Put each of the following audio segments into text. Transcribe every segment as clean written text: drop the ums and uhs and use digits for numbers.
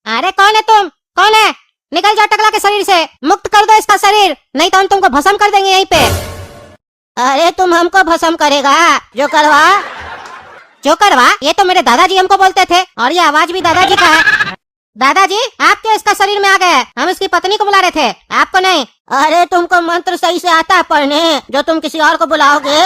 अरे कौन है तुम? कौन है? निकल जाओ टकला के शरीर से, मुक्त कर दो इसका शरीर, नहीं तो हम तुमको भस्म कर देंगे यहीं पे। अरे तुम हमको भस्म करेगा? जो करवा, ये तो मेरे दादाजी हमको बोलते थे, और ये आवाज भी दादाजी का है। दादाजी, आप क्यों इसका शरीर में आ गए? हम इसकी पत्नी को बुला रहे थे, आपको नहीं। अरे तुमको मंत्र सही से आता है पढ़ने, जो तुम किसी और को बुलाओगे?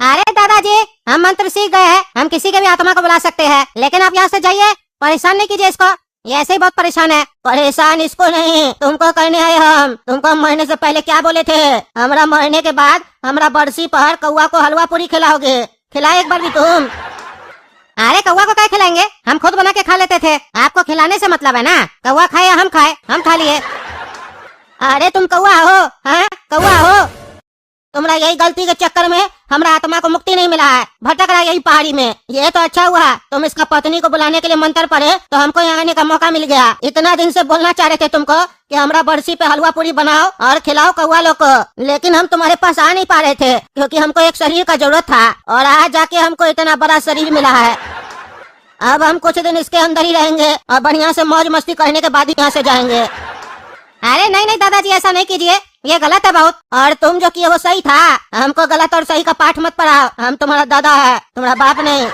अरे दादाजी, हम मंत्र सीख गए हैं, हम किसी के भी आत्मा को बुला सकते हैं, लेकिन आप यहाँ से जाइए, परेशान नहीं कीजिए इसको, ये ऐसे ही बहुत परेशान है। परेशान इसको नहीं, तुमको करने आए हम। तुमको मरने से पहले क्या बोले थे? हमरा मरने के बाद हमरा बरसी पर कौआ को हलवा पूरी खिलाओगे, खिलाए एक बार भी तुम? अरे कौआ को क्या खिलाएंगे, हम खुद बना के खा लेते थे, आपको खिलाने से मतलब है ना? कौआ खाए या हम खाए, हम खा लिए। अरे तुम कौआ हो? हाँ कौआ हो? तुम्हारा यही गलती के चक्कर में हमरा आत्मा को मुक्ति नहीं मिला है, भटक रहा है यही पहाड़ी में। ये तो अच्छा हुआ तुम इसका पत्नी को बुलाने के लिए मंत्र पढ़े, तो हमको यहाँ आने का मौका मिल गया। इतना दिन से बोलना चाह रहे थे तुमको कि हमरा बरसी पे हलवा पूरी बनाओ और खिलाओ कौआ लोग को, लेकिन हम तुम्हारे पास आ नहीं पा रहे थे, क्योंकि हमको एक शरीर का जरूरत था, और आज जाके हमको इतना बड़ा शरीर मिला है। अब हम कुछ दिन इसके अंदर ही रहेंगे और बढ़िया से मौज मस्ती करने के बाद ही यहाँ से जाएंगे। अरे नहीं नहीं दादाजी, ऐसा नहीं कीजिए, ये गलत है बहुत, और तुम जो किए वो सही था। हमको गलत और सही का पाठ मत पढ़ाओ, हम तुम्हारा दादा है, तुम्हारा बाप नहीं।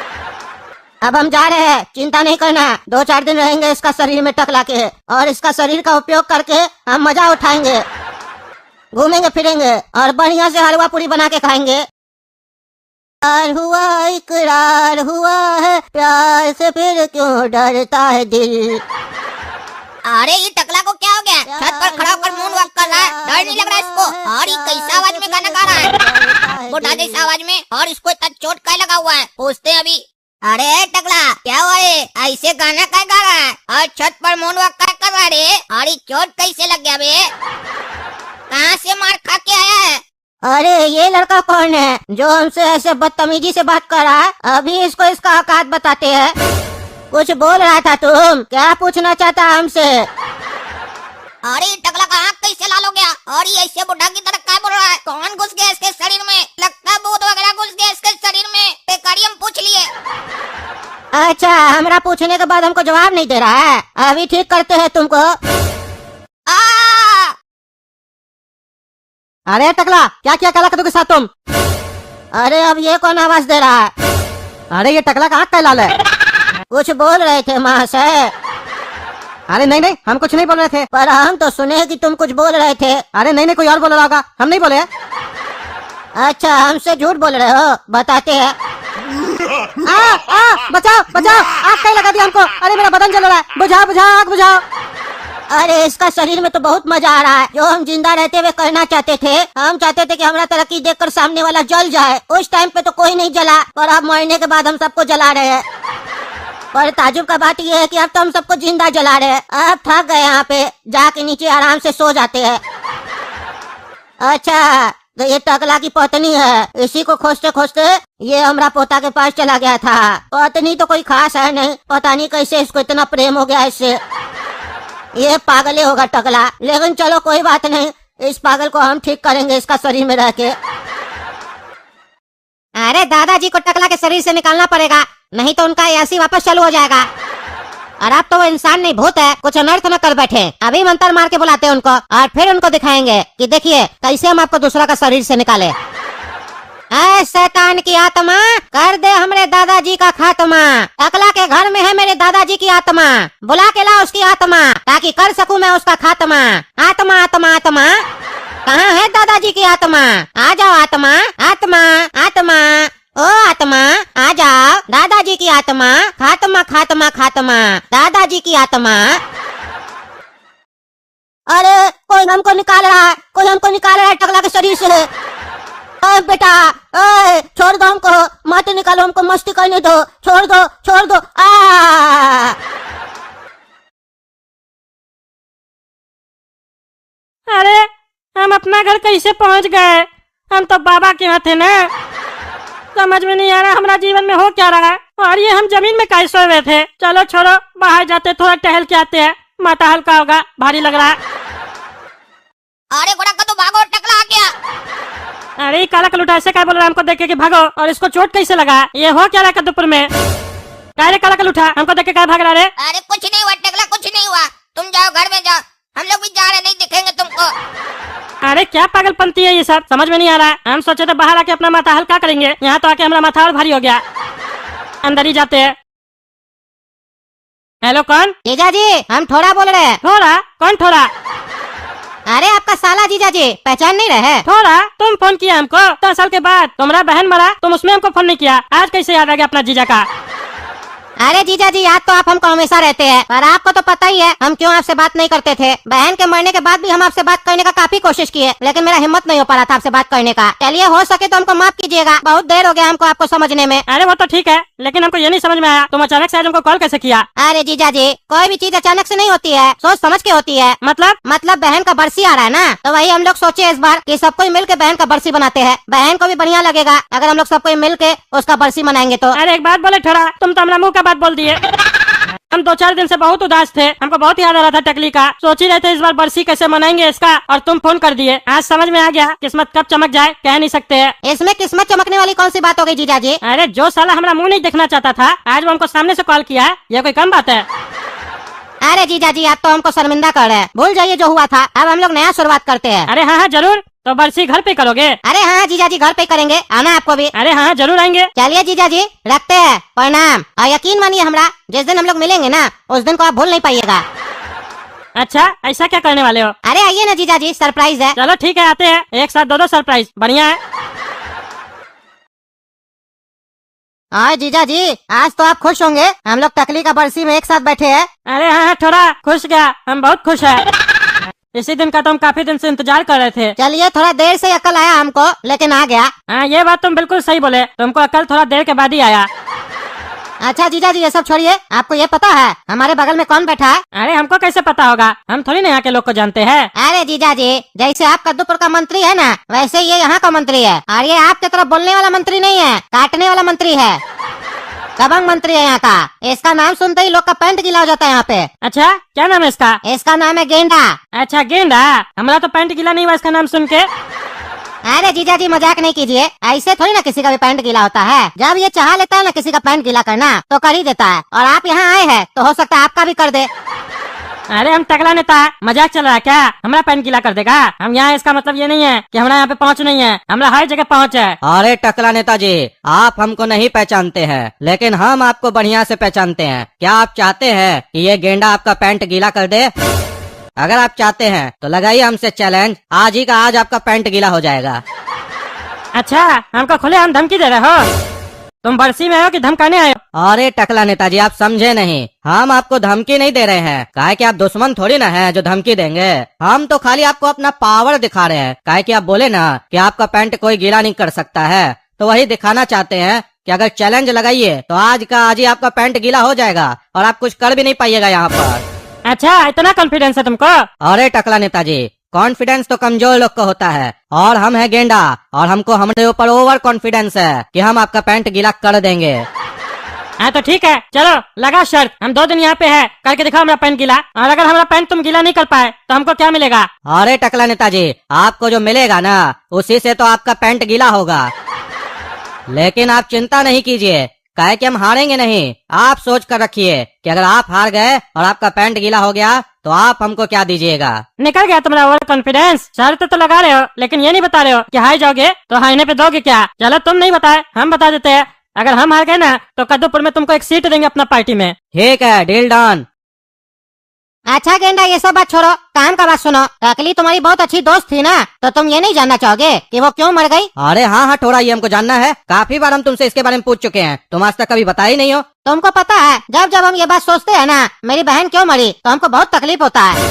अब हम जा रहे हैं, चिंता नहीं करना, 2-4 दिन रहेंगे इसका शरीर में टकला के, और इसका शरीर का उपयोग करके हम मजा उठाएंगे, घूमेंगे फिरेंगे और बढ़िया से हलवा पूरी बना के खाएंगे। हुआ इकरार हुआ है, प्यार से फिर क्यों डरता है दिल। अरे ये टकला को क्या हो गया? छत पर खड़ा होकर मून वॉक कर रहा है, डर नहीं लग रहा इसको? और ये कैसा आवाज में गाना गा रहा है, बुढ़ा जैसा आवाज में, और इसको इतना चोट क्या लगा हुआ है? पूछते हैं अभी। अरे टकला क्या हुआ है, ऐसे गाना क्या गा रहा है और छत पर मून वॉक क्या कर रहा है रे? और ये चोट कैसे लग गया बे? कहाँ से मार खा के आया है? अरे ये लड़का कौन है जो हमसे ऐसे बदतमीजी से बात कर रहा है? अभी इसको इसका औकात बताते हैं। कुछ बोल रहा था तुम, क्या पूछना चाहता हमसे? अरे टकला का आँख कैसे लाल हो गया, और ये ऐसे बुढ़ा की तरह क्या बोल रहा है? कौन घुस गया इसके शरीर में? लगता है भूत वगैरह घुस गया इसके शरीर में। बेकारी हम पूछ लिए। अच्छा, हमरा पूछने के बाद हमको जवाब नहीं दे रहा है, अभी ठीक करते हैं तुमको। अरे टकला, क्या किया काला कद्दू के साथ तुम? अरे अब ये कौन आवाज दे रहा है? अरे ये टकला का आँख क्या लाल है? कुछ बोल रहे थे महाशय। अरे नहीं नहीं, हम कुछ नहीं बोल रहे थे, पर हम तो सुने कि तुम कुछ बोल रहे थे। अरे नहीं नहीं, कोई और बोल रहा होगा, हम नहीं बोले। अच्छा, हमसे झूठ बोल रहे हो, बताते हैं। बचाओ बचाओ, आग कहीं लगा दिया हमको। अरे मेरा बदन जल रहा है, बुझाओ बुझाओ, आग बुझाओ। अरे इसका शरीर में तो बहुत मजा आ रहा है, जो हम जिंदा रहते हुए करना चाहते थे। हम चाहते थे कि हमारा तरक्की देखकर सामने वाला जल जाए। उस टाइम पे तो कोई नहीं जला, पर अब मरने के बाद हम सबको जला रहे हैं। पर ताजुब का बात यह है कि अब तो हम सबको जिंदा जला रहे हैं। अब थक गए, यहाँ पे जाके नीचे आराम से सो जाते हैं। अच्छा, तो ये टकला की पत्नी है, इसी को खोजते खोजते ये हमरा पोता के पास चला गया था। पत्नी तो कोई खास है नहीं, पता नहीं कैसे इसको इतना प्रेम हो गया इससे। ये पागल होगा टकला, लेकिन चलो कोई बात नहीं, इस पागल को हम ठीक करेंगे इसका शरीर में रह के। अरे दादाजी को टकला के शरीर से निकालना पड़ेगा, नहीं तो उनका ऐसी वापस चालू हो जाएगा। और अब तो वो इंसान नहीं भूत है, कुछ अनर्थ न कर बैठे। अभी मंत्र मार के बुलाते हैं उनको, और फिर उनको दिखाएंगे कि देखिए कैसे हम आपको दूसरा का शरीर से निकाले। ऐ शैतान की आत्मा, कर दे हमरे दादाजी का खात्मा। टकला के घर में है मेरे दादाजी की आत्मा, बुला के ला उसकी आत्मा, ताकि कर सकूं मैं उसका खात्मा। आत्मा आत्मा आत्मा, कहाँ है दादाजी की आत्मा? आ जाओ आत्मा आत्मा आत्मा, ओ आत्मा आ जाओ, दादाजी की आत्मा, खात्मा खात्मा खात्मा, दादाजी की आत्मा। अरे कोई हमको निकाल रहा है, कोई हमको निकाल रहा है टकला के शरीर से। ओए बेटा, ओए छोड़ दो हमको, मत निकालो हमको, मस्ती करने दो, छोड़ दो छोड़ दो। अरे हम अपना घर कैसे पहुंच गए? हम तो बाबा के यहाँ थे ना। समझ में नहीं आ रहा हमारा जीवन में हो क्या रहा है, और ये हम जमीन में कैसे हुए थे। चलो छोड़ो, बाहर जाते थोड़ा टहल के आते हैं, माथा हल्का होगा, भारी लग रहा है। अरे घोड़ा का तो भागो, टकला आ गया। अरे काला कलूटा ऐसे क्या बोल रहा है हमको देख के कि भागो, और इसको चोट कैसे लगा? ये हो क्या रहा कद्दूपुर में? काय रे काला कल उठा, हमको देख के काय भाग रहा रे? अरे कुछ नहीं हुआ टकला, कुछ नहीं हुआ। तुम जाओ घर में जाओ, हम लोग भी जा रहे, नहीं दिखेंगे तुमको। अरे क्या पागलपंती है ये सब, समझ में नहीं आ रहा है। हम सोचे थे बाहर आके अपना माथा हल्का करेंगे, यहाँ तो आके हमारा माथा और भारी हो गया। अंदर ही जाते हैं। हेलो कौन? जीजा जी हम थोड़ा बोल रहे हैं। थोड़ा? कौन थोड़ा? अरे आपका साला जीजा जी, पहचान नहीं रहे? थोड़ा? तुम फोन किया हमको 10 साल के बाद, तुम्हारा बहन मरा, तुम उसमें हमको फोन नहीं किया, आज कैसे याद आ गया अपना जीजा का? अरे जीजा जी याद तो आप हमको हमेशा रहते हैं, पर आपको तो पता ही है हम क्यों आपसे बात नहीं करते थे। बहन के मरने के बाद भी हम आपसे बात करने का काफी कोशिश किए, लेकिन मेरा हिम्मत नहीं हो पा रहा था आपसे बात करने का। चलिए हो सके तो हमको माफ कीजिएगा, बहुत देर हो गया हमको आपको समझने में। अरे वो तो ठीक है, लेकिन हमको ये नहीं समझ में आया तुम अचानक से आज हमको कॉल कैसे किया? अरे जीजा जी कोई भी चीज अचानक से नहीं होती है, सोच समझ के होती है। मतलब बहन का बरसी आ रहा है ना, तो वही हम लोग सोचे इस बार कि सब कोई मिल के बहन का बरसी बनाते हैं। बहन को भी बढ़िया लगेगा अगर हम लोग सब कोई मिल के उसका बरसी मनाएंगे तो। अरे एक बात बोले थोड़ा, तुम तो हमारा मुंह का बात बोल दिए। हम 2-4 दिन से बहुत उदास थे, हमको बहुत याद आ रहा था टकली का, सोच ही रहे थे इस बार बरसी कैसे मनाएंगे इसका, और तुम फोन कर दिए। आज समझ में आ गया, किस्मत कब चमक जाए कह नहीं सकते हैं। इसमें किस्मत चमकने वाली कौन सी बात हो गई जीजा जी? अरे जो साला हमारा मुंह नहीं देखना चाहता था, आज वो हमको सामने से कॉल किया है, ये कोई कम बात है? अरे जीजा जी आप तो हमको शर्मिंदा कर रहे हैं, भूल जाइए जो हुआ था, अब हम लोग नया शुरुआत करते हैं। अरे हाँ जरूर, तो बरसी घर पे करोगे? अरे हाँ जीजा जी घर पे करेंगे, आना आपको भी। अरे हाँ जरूर आएंगे। चलिए जीजा जी रखते हैं, प्रणाम। और यकीन मानिए हमरा, जिस दिन हम लोग मिलेंगे ना उस दिन को आप भूल नहीं पाइएगा। अच्छा ऐसा क्या करने वाले हो? अरे आइए ना जीजा जी, सरप्राइज है। चलो ठीक है, आते हैं, एक साथ दो सरप्राइज, बढ़िया है। हाँ जीजा जी आज तो आप खुश होंगे, हम लोग टकली का बरसी में एक साथ बैठे हैं। अरे हाँ थोड़ा खुश गया, हम बहुत खुश है। इसी दिन का तो हम काफी दिन से इंतजार कर रहे थे। चलिए थोड़ा देर से अकल आया हमको, लेकिन आ गया। हाँ ये बात तुम बिल्कुल सही बोले, तुमको अकल थोड़ा देर के बाद ही आया। अच्छा जीजा जी ये सब छोड़िए, आपको ये पता है हमारे बगल में कौन बैठा है? अरे हमको कैसे पता होगा, हम थोड़ी ना यहाँ के लोग को जानते हैं। अरे जीजा जी जैसे आप कद्दूपुर का मंत्री है ना, वैसे ये यहाँ का मंत्री है, और ये आपके तरफ बोलने वाला मंत्री नहीं है, काटने वाला मंत्री है। दबंग मंत्री है यहाँ का, इसका नाम सुनते ही लोग का पैंट गीला हो जाता है यहाँ पे। अच्छा क्या नाम है इसका? इसका नाम है गेंडा। अच्छा गेंडा, हमारा तो पैंट गीला नहीं हुआ इसका नाम सुन के। अरे जीजा जी मजाक नहीं कीजिए, ऐसे थोड़ी ना किसी का भी पैंट गीला होता है। जब ये चाह लेता है ना किसी का पैंट गीला करना तो कर ही देता है, और आप यहाँ आए हैं तो हो सकता है आपका भी कर दे। अरे हम टकला नेता, मजाक चल रहा है क्या? हमारा पैंट गीला कर देगा? हम यहाँ, इसका मतलब ये नहीं है कि हमारा यहाँ पे पहुँच नहीं है, हमारा हर जगह पहुँच है। अरे टकला नेताजी आप हमको नहीं पहचानते हैं, लेकिन हम आपको बढ़िया से पहचानते हैं। क्या आप चाहते हैं कि ये गेंडा आपका पैंट गीला कर दे? अगर आप चाहते हैं तो लगाइए हमसे चैलेंज, आज ही का आज आपका पैंट गीला हो जाएगा। अच्छा हमको खुले हम धमकी दे रहे हो? तुम बरसी में आयो कि धमकाने आयो? अरे टकला नेताजी आप समझे नहीं, हम आपको धमकी नहीं दे रहे हैं, काहे कि आप दुश्मन थोड़ी ना है जो धमकी देंगे। हम तो खाली आपको अपना पावर दिखा रहे हैं, काहे कि आप बोले ना कि आपका पैंट कोई गीला नहीं कर सकता है, तो वही दिखाना चाहते हैं कि अगर चैलेंज लगाइए तो आज का आज ही आपका पैंट गीला हो जाएगा और आप कुछ कर भी नहीं पाइएगा यहाँ पर। अच्छा इतना कॉन्फिडेंस है तुमको? अरे टकला नेताजी कॉन्फिडेंस तो कमजोर लोग को होता है, और हम है गेंडा, और हमको हमारे ऊपर ओवर कॉन्फिडेंस है कि हम आपका पैंट गीला कर देंगे। हाँ तो ठीक है, चलो लगा शर्त, हम 2 दिन यहाँ पे है, करके दिखाओ हमारा पैंट गीला, और अगर हमारा पैंट तुम गीला नहीं कर पाए तो हमको क्या मिलेगा? अरे टकला नेताजी आपको जो मिलेगा ना उसी से तो आपका पैंट गीला होगा, लेकिन आप चिंता नहीं कीजिए, काहे कि हम हारेंगे नहीं। आप सोच कर रखिए कि अगर आप हार गए और आपका पैंट गीला हो गया तो आप हमको क्या दीजिएगा? निकल गया तुम्हारा ओवर कॉन्फिडेंस। शर्त तो लगा रहे हो, लेकिन ये नहीं बता रहे हो कि हार जाओगे तो हारने पे दोगे क्या? चलो तुम नहीं बताए, हम बता देते हैं, अगर हम हार गए ना तो कद्दूपुर में तुमको एक सीट देंगे अपना पार्टी में। ठीक है, डील डन। अच्छा गेंडा ये सब बात छोड़ो, काम का बात सुनो। टकली तुम्हारी बहुत अच्छी दोस्त थी ना, तो तुम ये नहीं जानना चाहोगे कि वो क्यों मर गई? अरे हाँ हाँ थोड़ा ये हमको जानना है, काफी बार हम तुमसे इसके बारे में पूछ चुके हैं, तुम आज तक कभी बताया ही नहीं हो। तुमको पता है जब जब हम ये बात सोचते हैं ना मेरी बहन क्यों मरी, तो हमको बहुत तकलीफ होता है,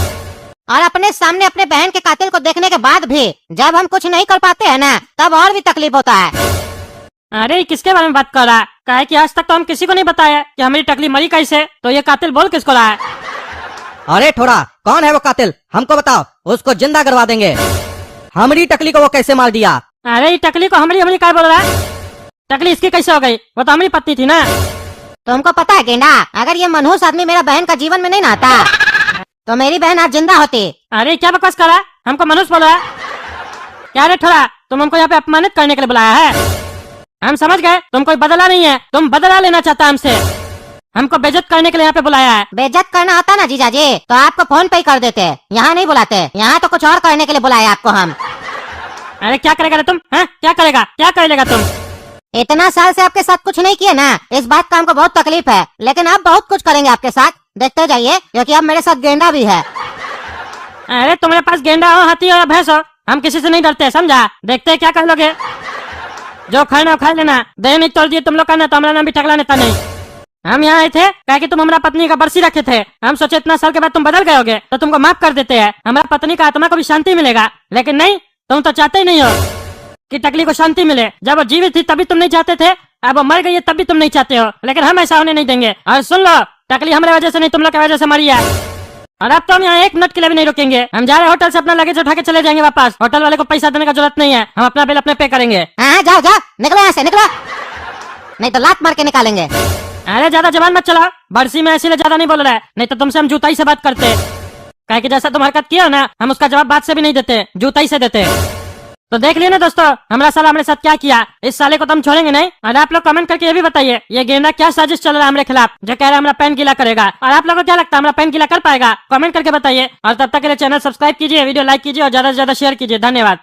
और अपने सामने अपने बहन के कातिल को देखने के बाद भी जब हम कुछ नहीं कर पाते हैं ना तब और भी तकलीफ होता है। अरे किसके बारे में बात कर रहा है? काहे कि आज तक तो हम किसी को नहीं बताया कि हमारी टकली मरी कैसे, तो ये कातिल बोल किसको रहा है? अरे थोड़ा कौन है वो कातिल, हमको बताओ, उसको जिंदा करवा देंगे। हमारी टकली को वो कैसे मार दिया? अरे ये टकली को हमारी काय बोल रहा है? टकली इसकी कैसे हो गई? वो तो हमारी पत्नी थी ना। तुमको पता है गेंडा, अगर ये मनहूस आदमी मेरा बहन का जीवन में नहीं नहाता तो मेरी बहन आज जिंदा होती। अरे क्या बकवास कर रहा है? हमको मनुष्य बोल रहा है क्या? रे थोड़ा तुम हमको यहाँ पे अपमानित करने के लिए बुलाया है? हम समझ गए तुम कोई बदला नहीं है, तुम बदला लेना चाहता हमसे। हमको बेइज्जत करने के लिए यहाँ पे बुलाया है। बेइज्जत करना होता ना जीजा जी तो आपको फोन पे ही कर देते, यहाँ नहीं बुलाते। यहाँ तो कुछ और करने के लिए बुलाया आपको हम। अरे क्या करेगा रे तुम, हैं? क्या करेगा, क्या कर लेगा तुम? इतना साल से आपके साथ कुछ नहीं किया ना, इस बात का हमको बहुत तकलीफ है, लेकिन अब बहुत कुछ करेंगे आपके साथ, देखते जाइए, क्योंकि अब मेरे साथ गेंडा भी है। अरे तुम्हारे पास गेंडा हो, हाथी हो या भैंस हो, हम किसी से नहीं डरते, समझा? देखते हैं क्या कर लोगे। जो खाना हो खा लेना, दे नहीं तोड़ दिए तुम लोग का ना, तो हमारा नाम भी टकला नेता नहीं। हम यहाँ आए थे क्या कि तुम हमारा पत्नी का बरसी रखे थे, हम सोचे इतना साल के बाद तुम बदल गए होगे तो तुमको माफ कर देते हैं, हमारा पत्नी का आत्मा को भी शांति मिलेगा। लेकिन नहीं, तुम तो चाहते ही नहीं हो कि टकली को शांति मिले। जब वो जीवित थी तभी तुम नहीं चाहते थे, अब वो मर गई है तब भी तुम नहीं चाहते हो, लेकिन हम ऐसा होने नहीं देंगे। और सुन लो, टकली हमारे वजह से नहीं, तुम लोग की वजह से मरी है। और अब तो हम यहाँ 1 मिनट के लिए भी नहीं रुकेंगे, हम जा रहे होटल से अपना लगेज उठा के चले जाएंगे वापस। होटल वाले को पैसा देने का जरूरत नहीं है, हम अपना बिल अपने पे करेंगे। हाँ जाओ जाओ, निकलो यहाँ से, निकलो, नहीं तो लात मार के निकालेंगे। अरे ज्यादा जबान मत चलाओ, बरसी में इसीलिए ज्यादा नहीं बोल रहा है, नहीं तो तुमसे हम जूताई से बात करते। कहे कि जैसा तुम हरकत किया ना, हम उसका जवाब बात से भी नहीं देते, जूताई से देते। तो देख लिया ना दोस्तों, हमारा साला हमारे साथ क्या किया। इस साले को तो हम छोड़ेंगे नहीं। और आप लोग कमेंट करके ये भी बताइए, ये गेंडा क्या साजिश चल रहा है हमारे खिलाफ, जो कह रहा है हमारा पैन गीला करेगा। और आप लोगों को क्या लगता है, हमारा पैन गीला कर पाएगा? कमेंट करके बताइए। और तब तक के लिए चैनल सब्सक्राइब कीजिए, वीडियो लाइक कीजिए और ज्यादा से ज्यादा शेयर कीजिए। धन्यवाद।